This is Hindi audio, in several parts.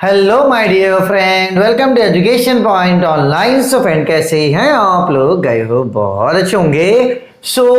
Hello my dear friend, welcome to education point online. So friend, कैसे हैं आप लोग? गए हो बहुत अच्छे होंगे।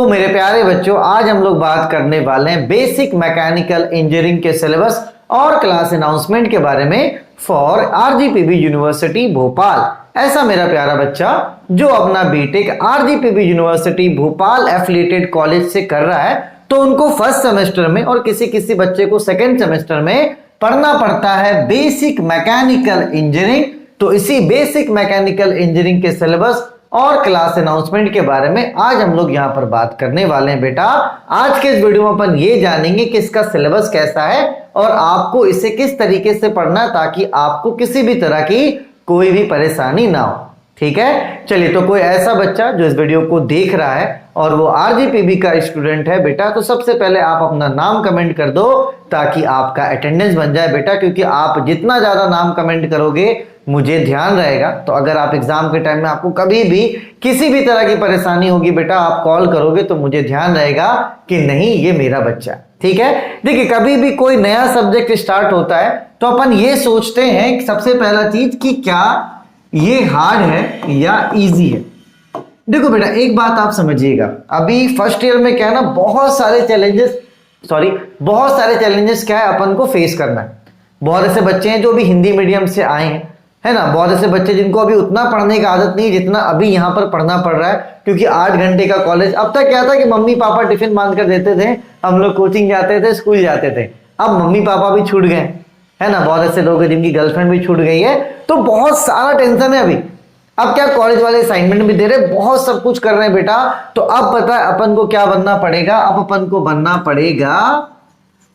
मेरे प्यारे बच्चों, आज हम लोग बात करने वाले हैं बेसिक मैकेनिकल इंजीनियरिंग के सिलेबस और क्लास अनाउंसमेंट के बारे में फॉर आरजीपीवी यूनिवर्सिटी भोपाल। ऐसा मेरा प्यारा बच्चा जो अपना BTech RGPV university Bhopal affiliated college से कर रहा है, तो उनको फर्स्ट सेमेस्टर में और किसी किसी बच्चे को सेकेंड सेमेस्टर में पढ़ना पड़ता है बेसिक मैकेनिकल इंजीनियरिंग। तो इसी बेसिक मैकेनिकल इंजीनियरिंग के सिलेबस और क्लास अनाउंसमेंट के बारे में आज हम लोग यहां पर बात करने वाले हैं। बेटा, आज के इस वीडियो में अपन ये जानेंगे कि इसका सिलेबस कैसा है और आपको इसे किस तरीके से पढ़ना है ताकि आपको किसी भी तरह की कोई भी परेशानी ना हो। ठीक है, चलिए। तो कोई ऐसा बच्चा जो इस वीडियो को देख रहा है और वो आरजीपीवी का स्टूडेंट है बेटा, तो सबसे पहले आप अपना नाम कमेंट कर दो ताकि आपका अटेंडेंस बन जाए बेटा, क्योंकि आप जितना ज्यादा नाम कमेंट करोगे मुझे ध्यान रहेगा। तो अगर आप एग्जाम के टाइम में आपको कभी भी किसी भी तरह की परेशानी होगी बेटा, आप कॉल करोगे तो मुझे ध्यान रहेगा कि नहीं, ये मेरा बच्चा। ठीक है, देखिए, कभी भी कोई नया सब्जेक्ट स्टार्ट होता है तो अपन ये सोचते हैं सबसे पहला चीज कि क्या ये हार्ड है या इजी है। देखो बेटा, एक बात आप समझिएगा, अभी फर्स्ट ईयर में क्या है ना, बहुत सारे चैलेंजेस क्या है अपन को फेस करना है। बहुत ऐसे बच्चे हैं जो भी हिंदी मीडियम से आए हैं, है ना। बहुत ऐसे बच्चे जिनको अभी उतना पढ़ने का आदत नहीं है जितना अभी यहाँ पर पढ़ना पड़ रहा है, क्योंकि 8 घंटे का कॉलेज। अब तक क्या था कि मम्मी पापा टिफिन बांध कर देते थे, हम लोग कोचिंग जाते थे, स्कूल जाते थे। अब मम्मी पापा भी छूट गए, है ना। बहुत ऐसे लोग हैं जिनकी गर्लफ्रेंड भी छूट गई है, तो बहुत सारा टेंशन है अभी। अब क्या कॉलेज वाले असाइनमेंट भी दे रहे, बहुत सब कुछ कर रहे हैं बेटा। तो अब पता है अपन को क्या बनना पड़ेगा? अब अपन को बनना पड़ेगा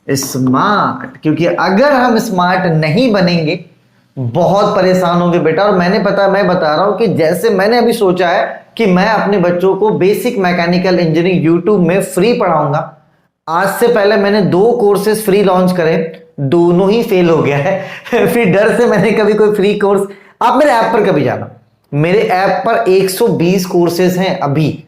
स्मार्ट, क्योंकि अगर हम स्मार्ट नहीं बनेंगे बहुत परेशान होंगे बेटा। और मैं बता रहा हूं कि जैसे मैंने अभी सोचा है कि मैं अपने बच्चों को बेसिक मैकेनिकल इंजीनियरिंग यूट्यूब में फ्री पढ़ाऊंगा। आज से पहले मैंने 2 कोर्सेज फ्री लॉन्च करे, दोनों ही फेल हो गया है फिर डर से मैंने कभी कोई फ्री कोर्स, आप मेरे ऐप पर कभी जाना, मेरे ऐप पर 120 कोर्सेज हैं अभी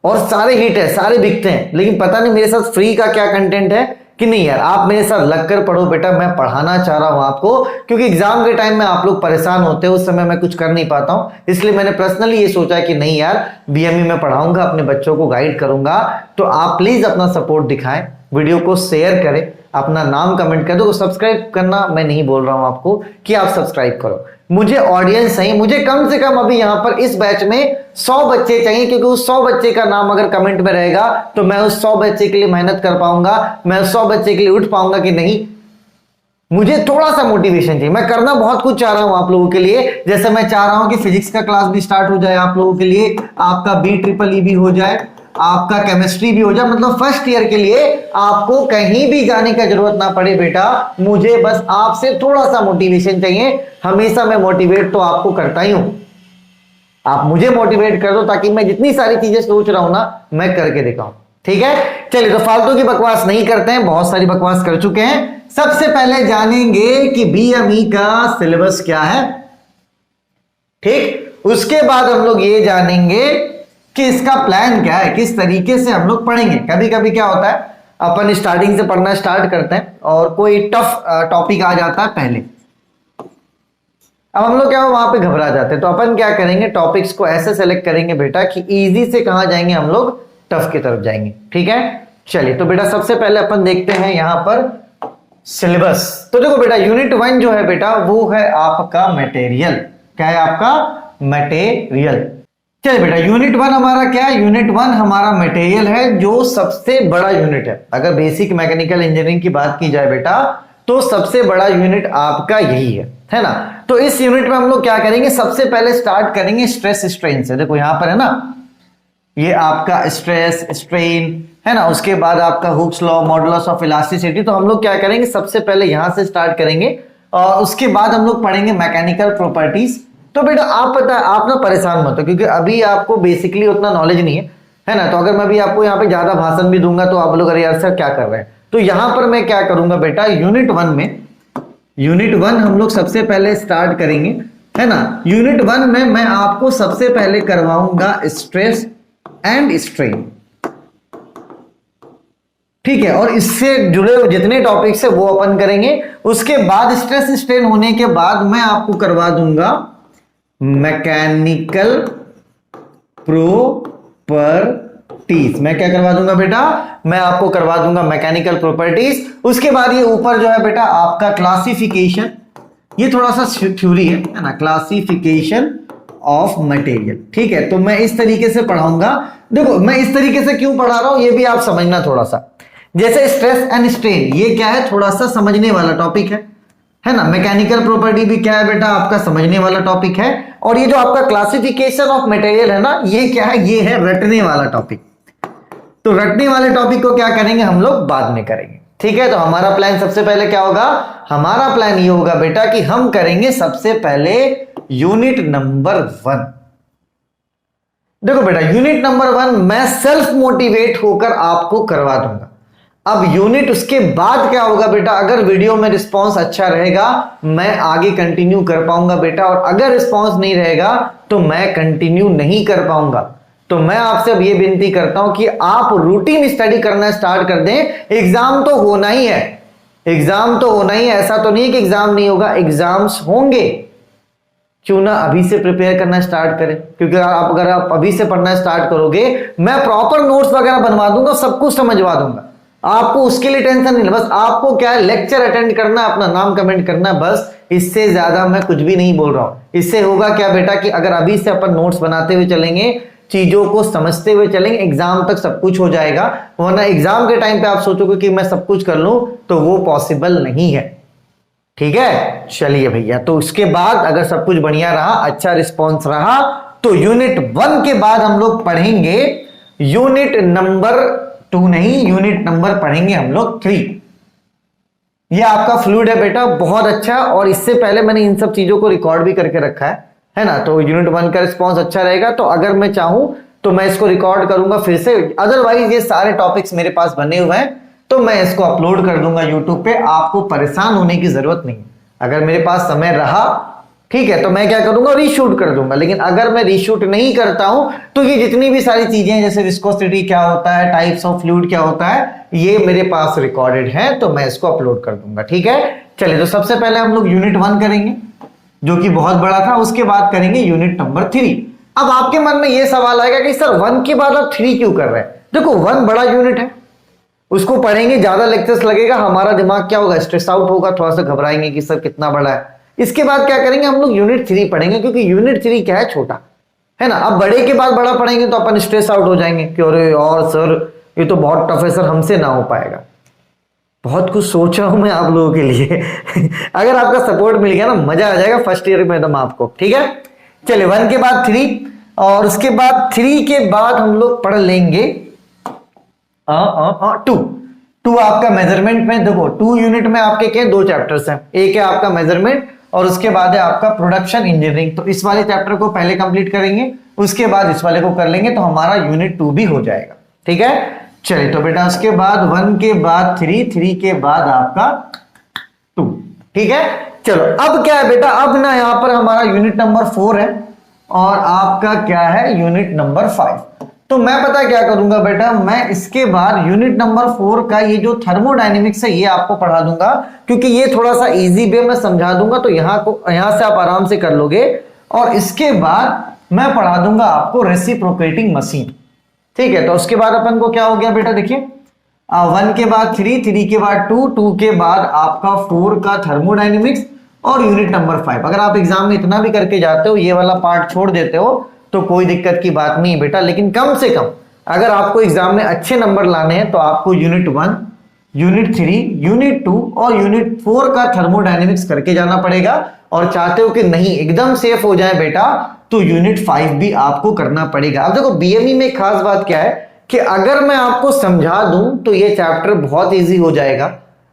और सारे हिट है, सारे बिकते हैं। लेकिन पता नहीं मेरे साथ फ्री का क्या कंटेंट है कि नहीं। यार, आप मेरे साथ लगकर पढ़ो बेटा, मैं पढ़ाना चाह रहा हूं आपको, क्योंकि एग्जाम के टाइम में आप लोग परेशान होते हो, उस समय मैं कुछ कर नहीं पाता हूं। इसलिए मैंने पर्सनली ये सोचा कि नहीं यार, बीएमई में पढ़ाऊंगा, अपने बच्चों को गाइड करूंगा। तो आप प्लीज अपना सपोर्ट दिखाएं, वीडियो को शेयर करें, अपना नाम कमेंट कर दो। सब्सक्राइब करना मैं नहीं बोल रहा हूं आपको कि आप सब्सक्राइब करो, मुझे ऑडियंस चाहिए। मुझे कम से कम अभी यहां पर इस बैच में 100 बच्चे चाहिए, क्योंकि उस 100 बच्चे का नाम अगर कमेंट में रहेगा तो मैं उस 100 बच्चे के लिए मेहनत कर पाऊंगा, मैं उस 100 बच्चे के लिए उठ पाऊंगा कि नहीं। मुझे थोड़ा सा मोटिवेशन चाहिए। मैं करना बहुत कुछ चाह रहा हूं आप लोगों के लिए, जैसे मैं चाह रहा हूं कि फिजिक्स का क्लास भी स्टार्ट हो जाए आप लोगों के लिए, आपका BEEE भी हो जाए, आपका केमिस्ट्री भी हो जाए। मतलब फर्स्ट ईयर के लिए आपको कहीं भी जाने की जरूरत ना पड़े बेटा, मुझे बस आपसे थोड़ा सा मोटिवेशन चाहिए। हमेशा मैं मोटिवेट तो आपको करता ही हूं, आप मुझे मोटिवेट कर दो ताकि मैं जितनी सारी चीजें सोच रहा हूं ना, मैं करके दिखाऊं। ठीक है, चलिए। तो फालतू की बकवास नहीं करते हैं, बहुत सारी बकवास कर चुके हैं। सबसे पहले जानेंगे कि बीएमई का सिलेबस क्या है। ठीक, उसके बाद हम लोग ये जानेंगे कि इसका प्लान क्या है, किस तरीके से हम लोग पढ़ेंगे। कभी कभी क्या होता है, अपन स्टार्टिंग से पढ़ना स्टार्ट करते हैं और कोई टफ टॉपिक आ जाता है पहले, अब हम लोग क्या हो वहां पे घबरा जाते हैं। तो अपन क्या करेंगे, टॉपिक्स को ऐसे सेलेक्ट करेंगे बेटा कि इजी से कहां जाएंगे, हम लोग टफ की तरफ जाएंगे। ठीक है, चलिए। तो बेटा सबसे पहले अपन देखते हैं यहां पर सिलेबस। तो देखो बेटा, यूनिट 1 जो है बेटा वो है आपका मटेरियल। क्या है आपका? मटेरियल। चलिए बेटा, यूनिट 1 हमारा क्या है? यूनिट 1 हमारा मटेरियल है, जो सबसे बड़ा यूनिट है। अगर बेसिक मैकेनिकल इंजीनियरिंग की बात की जाए बेटा, तो सबसे बड़ा यूनिट आपका यही है ना। तो इस यूनिट में हम लोग क्या करेंगे, सबसे पहले स्टार्ट करेंगे स्ट्रेस स्ट्रेन से। देखो यहां पर है ना, ये आपका स्ट्रेस स्ट्रेन है ना, उसके बाद आपका Hooke's law, modulus of elasticity. तो हम लोग क्या करेंगे, सबसे पहले यहां से स्टार्ट करेंगे और उसके बाद हम लोग पढ़ेंगे मैकेनिकल प्रॉपर्टीज। तो बेटा आप पता है, आप ना परेशान मत हो, क्योंकि अभी आपको बेसिकली उतना नॉलेज नहीं है ना। तो अगर मैं भी आपको यहाँ पे ज्यादा भाषण भी दूंगा तो आप लोग अरे यार सर क्या कर रहे हैं। तो यहां पर मैं क्या करूंगा बेटा, यूनिट 1 हम लोग सबसे पहले स्टार्ट करेंगे, है ना। यूनिट 1 में मैं आपको सबसे पहले करवाऊंगा स्ट्रेस एंड स्ट्रेन। ठीक है, और इससे जुड़े हुए जितने टॉपिक्स है वो अपन करेंगे। उसके बाद स्ट्रेस स्ट्रेन होने के बाद मैं आपको करवा दूंगा मैकेनिकल प्रॉपर्टीज। मैं क्या करवा दूंगा बेटा, मैं आपको करवा दूंगा मैकेनिकल प्रॉपर्टीज। उसके बाद ये ऊपर जो है बेटा आपका क्लासिफिकेशन, ये थोड़ा सा थ्योरी है ना, क्लासिफिकेशन ऑफ मटेरियल। ठीक है, तो मैं इस तरीके से पढ़ाऊंगा। देखो मैं इस तरीके से क्यों पढ़ा रहा हूं ये भी आप समझना थोड़ा सा। जैसे स्ट्रेस एंड स्ट्रेन ये क्या है, थोड़ा सा समझने वाला टॉपिक है ना। मैकेनिकल प्रॉपर्टी भी क्या है बेटा, आपका समझने वाला टॉपिक है। और ये जो आपका क्लासिफिकेशन ऑफ मटेरियल है ना, ये क्या है, ये है रटने वाला टॉपिक। तो रटने वाले टॉपिक को क्या करेंगे हम लोग बाद में करेंगे। ठीक है, तो हमारा प्लान सबसे पहले क्या होगा, हमारा प्लान ये होगा बेटा कि हम करेंगे सबसे पहले यूनिट नंबर 1। देखो बेटा यूनिट नंबर 1 मैं सेल्फ मोटिवेट होकर आपको करवा दूंगा। अब यूनिट उसके बाद क्या होगा बेटा, अगर वीडियो में रिस्पांस अच्छा रहेगा मैं आगे कंटिन्यू कर पाऊंगा बेटा, और अगर रिस्पांस नहीं रहेगा तो मैं कंटिन्यू नहीं कर पाऊंगा। तो मैं आपसे अब ये विनती करता हूं कि आप रूटीन स्टडी करना स्टार्ट कर दें। एग्जाम तो होना ही है, एग्जाम तो होना ही है, ऐसा तो नहीं है कि एग्जाम नहीं होगा, एग्जाम्स होंगे। क्यों ना अभी से प्रिपेयर करना स्टार्ट करें, क्योंकि अगर आप अभी से पढ़ना स्टार्ट करोगे मैं प्रॉपर नोट्स वगैरह बनवा दूंगा, सब कुछ समझवा दूंगा आपको, उसके लिए टेंशन नहीं। बस आपको क्या है, लेक्चर अटेंड करना, अपना नाम कमेंट करना, बस इससे ज्यादा मैं कुछ भी नहीं बोल रहा हूं। इससे होगा क्या बेटा कि अगर अभी से अपन नोट्स बनाते हुए चलेंगे, चीजों को समझते हुए चलेंगे, एग्जाम तक सब कुछ हो जाएगा। वरना एग्जाम के टाइम पे आप सोचोगे कि मैं सब कुछ कर लूं तो वो पॉसिबल नहीं है। ठीक है, चलिए भैया, तो उसके बाद अगर सब कुछ बढ़िया रहा, अच्छा रिस्पॉन्स रहा, तो यूनिट 1 के बाद हम लोग पढ़ेंगे यूनिट नंबर 2 नहीं, यूनिट नंबर पढ़ेंगे हम लोग 3। ये आपका फ्लूइड है बेटा, बहुत अच्छा। और इससे पहले मैंने इन सब चीजों को रिकॉर्ड भी करके रखा है ना। तो यूनिट 1 का रिस्पॉन्स अच्छा रहेगा तो अगर मैं चाहूं तो मैं इसको रिकॉर्ड करूंगा फिर से। अदरवाइज ये सारे टॉपिक्स मेरे पास बने हुए हैं तो मैं इसको अपलोड कर दूंगा यूट्यूब पे, आपको परेशान होने की जरूरत नहीं। अगर मेरे पास समय रहा, ठीक है, तो मैं क्या करूंगा, रीशूट कर दूंगा। लेकिन अगर मैं रीशूट नहीं करता हूं तो ये जितनी भी सारी चीजें हैं, जैसे विस्कोसिटी क्या होता है, टाइप्स ऑफ फ्लूइड क्या होता है, ये मेरे पास रिकॉर्डेड है, तो मैं इसको अपलोड कर दूंगा। ठीक है, चलिए, तो सबसे पहले हम लोग यूनिट 1 करेंगे जो कि बहुत बड़ा था, उसके बाद करेंगे यूनिट नंबर 3। अब आपके मन में यह सवाल आएगा कि सर 1 के बाद आप 3 क्यों कर रहे हैं। देखो 1 बड़ा यूनिट है, उसको पढ़ेंगे, ज्यादा लेक्चर्स लगेगा, हमारा दिमाग क्या होगा, स्ट्रेस आउट होगा, थोड़ा सा घबराएंगे कि सर कितना बड़ा है। इसके बाद क्या करेंगे, हम लोग यूनिट 3 पढ़ेंगे, क्योंकि यूनिट 3 क्या है, छोटा है ना। अब बड़े के बाद बड़ा पढ़ेंगे तो अपन स्ट्रेस आउट हो जाएंगे कि अरे और सर ये तो बहुत टफ है, सर हमसे ना हो पाएगा। बहुत कुछ सोचा हूं मैं आप लोगों के लिए अगर आपका सपोर्ट मिल गया ना, मजा आ जाएगा फर्स्ट ईयर में एकदम आपको। ठीक है, चलिए 1 के बाद 3, और उसके बाद 3 के बाद हम लोग पढ़ लेंगे 2 आपका मेजरमेंट में। देखो 2 यूनिट में आपके क्या 2 चैप्टर्स हैं, एक है आपका मेजरमेंट और उसके बाद है आपका प्रोडक्शन इंजीनियरिंग। तो इस वाले चैप्टर को पहले कंप्लीट करेंगे, उसके बाद इस वाले को कर लेंगे, तो हमारा यूनिट 2 भी हो जाएगा। ठीक है, चलिए, तो बेटा उसके बाद 1 के बाद 3 के बाद आपका 2। ठीक है, चलो अब क्या है बेटा, अब ना यहां पर हमारा यूनिट नंबर 4 है और आपका क्या है, यूनिट नंबर 5। तो मैं पता क्या करूंगा बेटा, मैं इसके बाद यूनिट नंबर 4 का ये जो थर्मोडायनेमिक्स है ये आपको पढ़ा दूंगा, क्योंकि ये थोड़ा सा इजी वे में समझा दूंगा, तो यहां से आप आराम से कर लोगे। और इसके बाद मैं पढ़ा दूंगा आपको रेसिप्रोकेटिंग मशीन। ठीक है, तो उसके बाद अपन को क्या हो गया बेटा, देखिए 1 के बाद 3 के बाद 2 के बाद आपका 4 का थर्मोडायनेमिक्स और यूनिट नंबर 5। अगर आप एग्जाम में इतना भी करके जाते हो, ये वाला पार्ट छोड़ देते हो तो कोई दिक्कत की बात नहीं बेटा। लेकिन कम से कम अगर आपको एग्जाम में अच्छे नंबर लाने हैं तो आपको यूनिट 1, यूनिट 3, यूनिट 2 और यूनिट 4 का थर्मोडायनेमिक्स करके जाना पड़ेगा। और चाहते हो कि नहीं एकदम सेफ हो जाए बेटा, तो यूनिट 5 भी आपको करना पड़ेगा। अब देखो बीएमई में खास बात क्या है कि अगर मैं आपको समझा दूं तो ये चैप्टर बहुत इजी हो जाएगा।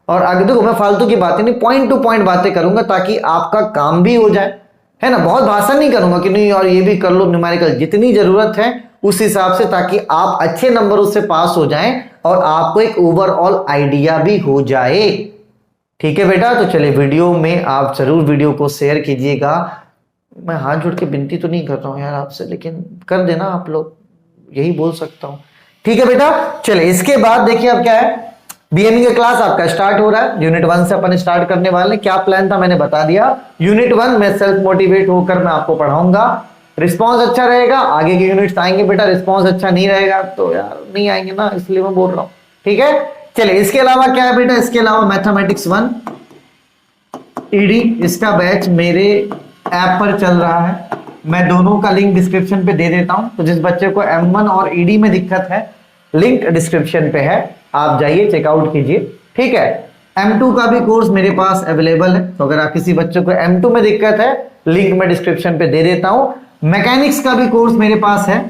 और अगर देखो मैं फालतू की बातें नहीं, पॉइंट टू पॉइंट बातें करूंगा ताकि आपका काम भी हो जाए, है ना। बहुत भाषण नहीं करूंगा कि नहीं और ये भी कर लो, न्यूमेरिकल जितनी जरूरत है उस हिसाब से, ताकि आप अच्छे नंबरों से पास हो जाएं और आपको एक ओवरऑल आइडिया भी हो जाए। ठीक है बेटा, तो चलिए वीडियो में आप जरूर वीडियो को शेयर कीजिएगा। मैं हाथ जोड़ के विनती तो नहीं कर रहा हूं यार आपसे, लेकिन कर देना आप लोग, यही बोल सकता हूं। ठीक है बेटा, चलिए इसके बाद देखिए अब क्या है, बीएमई का क्लास आपका स्टार्ट हो रहा है। यूनिट 1 से अपन स्टार्ट करने वाले हैं। क्या प्लान था मैंने बता दिया। यूनिट 1 में सेल्फ मोटिवेट होकर मैं आपको पढ़ाऊंगा। रिस्पांस अच्छा रहेगा, आगे के यूनिट्स आएंगे बेटा। रिस्पांस अच्छा नहीं रहेगा तो यार नहीं आएंगे ना, इसलिए मैं बोल रहा हूं, ठीक है। चलिए, इसके अलावा क्या है बेटा, इसके अलावा मैथमेटिक्स 1 ईडी, इसका बैच मेरे ऐप पर चल रहा है। मैं दोनों का लिंक डिस्क्रिप्शन पे दे देता हूं, तो जिस बच्चे को M1 और ईडी में दिक्कत है, लिंक डिस्क्रिप्शन पे है, आप जाइए चेकआउट कीजिए, ठीक है। M2 का भी कोर्स मेरे पास अवेलेबल है, तो अगर आप किसी बच्चे को M2 में दिक्कत है, लिंक मैं डिस्क्रिप्शन पे दे देता हूं। मैकेनिक्स का भी कोर्स मेरे पास है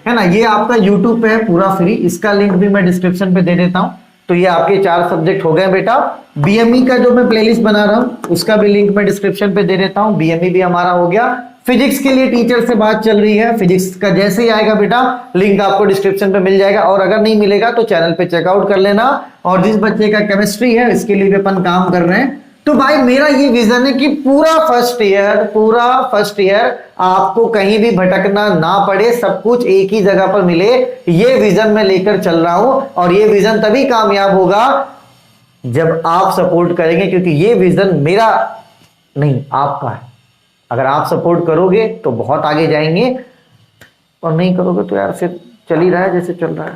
ना, ये आपका YouTube पे है पूरा फ्री, इसका लिंक भी मैं डिस्क्रिप्शन पे दे देता हूं। तो ये आपके 4 सब्जेक्ट हो गए बेटा। बीएमई का जो मैं प्लेलिस्ट बना रहा हूं, उसका भी लिंक मैं डिस्क्रिप्शन पे दे देता हूं। बीएमई भी हमारा हो गया। फिजिक्स के लिए टीचर से बात चल रही है, फिजिक्स का जैसे ही आएगा बेटा लिंक आपको डिस्क्रिप्शन पे मिल जाएगा, और अगर नहीं मिलेगा तो चैनल पे चेकआउट कर लेना। और जिस बच्चे का केमिस्ट्री है, इसके लिए भी अपन काम कर रहे हैं। तो भाई मेरा ये विजन है कि पूरा फर्स्ट ईयर आपको कहीं भी भटकना ना पड़े, सब कुछ एक ही जगह पर मिले। ये विजन मैं लेकर चल रहा हूं, और ये विजन तभी कामयाब होगा जब आप सपोर्ट करेंगे, क्योंकि ये विजन मेरा नहीं आपका है। अगर आप सपोर्ट करोगे तो बहुत आगे जाएंगे, और नहीं करोगे तो यार फिर चल ही रहा है जैसे चल रहा है।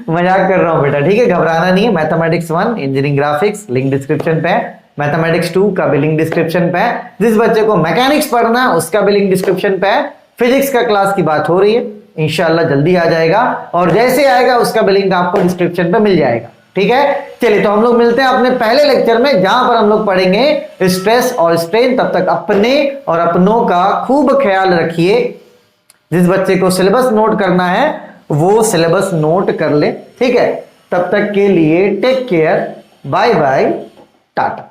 मजाक कर रहा हूं बेटा, ठीक है, घबराना नहीं है। Mathematics 1 engineering graphics link description पे है। मैथमेटिक्स 2 का भी लिंक डिस्क्रिप्शन पे है। जिस बच्चे को मैकेनिक्स पढ़ना है उसका भी लिंक डिस्क्रिप्शन पे है। फिजिक्स का क्लास की बात हो रही है, इंशाल्लाह जल्दी आ जाएगा, और जैसे आएगा उसका भी लिंक आपको डिस्क्रिप्शन पे मिल जाएगा, ठीक है। चलिए, तो हम लोग मिलते हैं अपने पहले लेक्चर में, जहां पर हम लोग पढ़ेंगे स्ट्रेस और स्ट्रेन। तब तक अपने और अपनों का खूब ख्याल रखिए। जिस बच्चे को सिलेबस नोट करना है वो सिलेबस नोट कर ले, ठीक है। तब तक के लिए take care, bye bye, Tata.